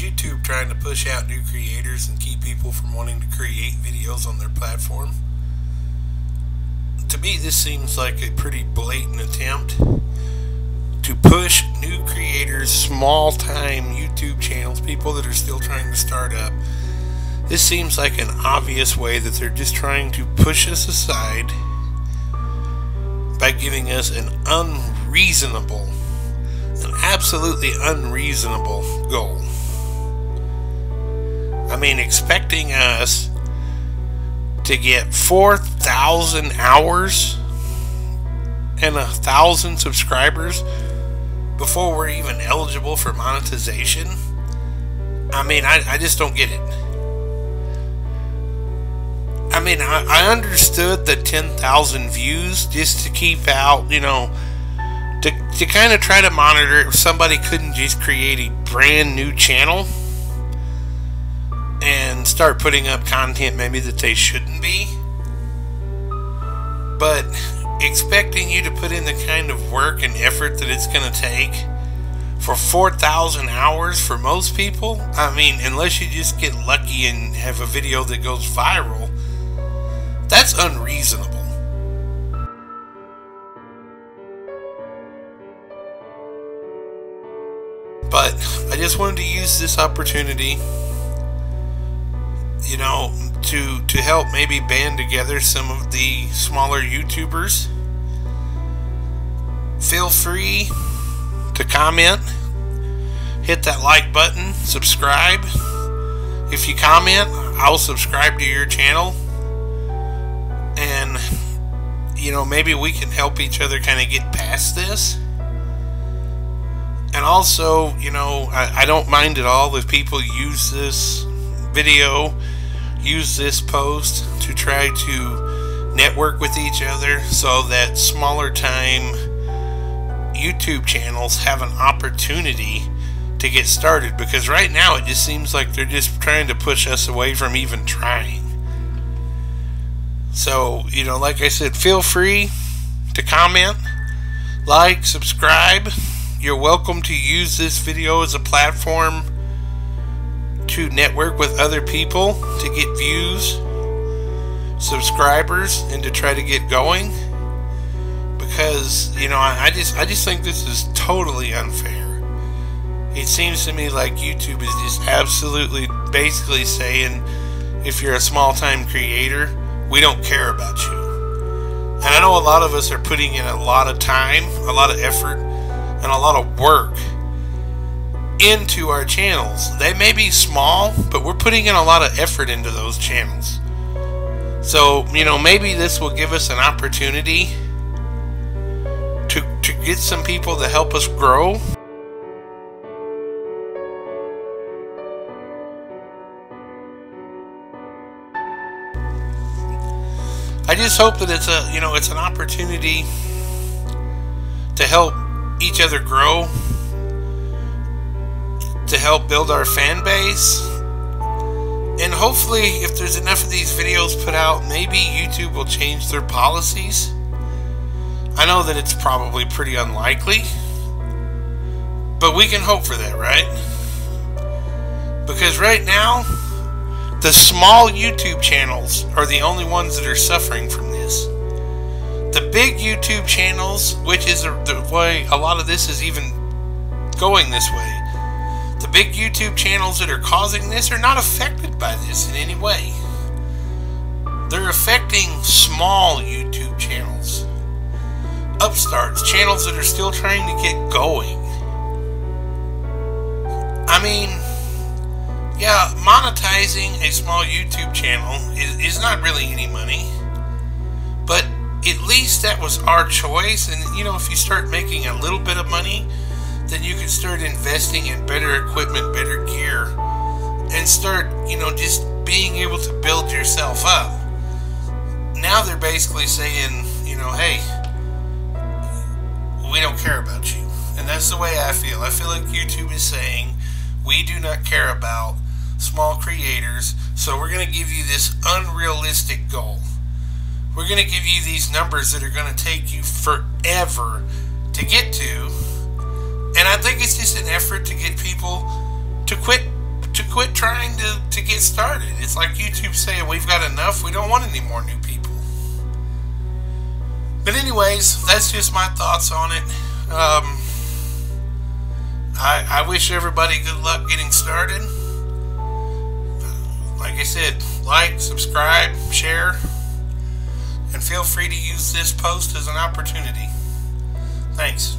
YouTube trying to push out new creators and keep people from wanting to create videos on their platform? To me, this seems like a pretty blatant attempt to push new creators, small-time YouTube channels, people that are still trying to start up. This seems like an obvious way that they're just trying to push us aside by giving us an absolutely unreasonable goal. I mean, expecting us to get 4,000 hours and 1,000 subscribers before we're even eligible for monetization. I mean, I just don't get it. I mean, I understood the 10,000 views just to keep out, you know, to kind of try to monitor if somebody couldn't just create a brand new channel and start putting up content maybe that they shouldn't be. But expecting you to put in the kind of work and effort that it's going to take for 4,000 hours for most people, I mean, unless you just get lucky and have a video that goes viral, that's unreasonable. But I just wanted to use this opportunity, you know, to help maybe band together some of the smaller YouTubers. Feel free to comment, hit that like button, subscribe. If you comment, I'll subscribe to your channel. And, you know, maybe we can help each other kind of get past this. And also, you know, I don't mind at all if people use this video, use this post to try to network with each other so that smaller time YouTube channels have an opportunity to get started. Because right now it just seems like they're just trying to push us away from even trying. So, you know, like I said, feel free to comment, like, subscribe. You're welcome to use this video as a platform to network with other people, to get views, subscribers, and to try to get going. Because, you know, I just think this is totally unfair. It seems to me like YouTube is just absolutely basically saying, if you're a small-time creator, we don't care about you. And I know a lot of us are putting in a lot of time, a lot of effort, and a lot of work into our channels. They may be small, but we're putting in a lot of effort into those channels. So, you know, maybe this will give us an opportunity to get some people to help us grow. I just hope that it's a, you know, it's an opportunity to help each other grow, to help build our fan base, and hopefully if there's enough of these videos put out, maybe YouTube will change their policies. I know that it's probably pretty unlikely, but we can hope for that, right? Because right now, the small YouTube channels are the only ones that are suffering from this. The big YouTube channels, which is the way a lot of this is even going this way, the big YouTube channels that are causing this are not affected by this in any way. They're affecting small YouTube channels, upstarts, channels that are still trying to get going. I mean, yeah, monetizing a small YouTube channel is not really any money, but at least that was our choice. And, you know, if you start making a little bit of money, then you can start investing in better equipment, better gear, and start, you know, just being able to build yourself up. Now they're basically saying, you know, hey, we don't care about you. And that's the way I feel. I feel like YouTube is saying, we do not care about small creators, so we're going to give you this unrealistic goal. We're going to give you these numbers that are going to take you forever to get to. And I think it's just an effort to get people to quit quit trying to get started. It's like YouTube saying, we've got enough, we don't want any more new people. But anyways, that's just my thoughts on it. I wish everybody good luck getting started. Like I said, like, subscribe, share, and feel free to use this post as an opportunity. Thanks.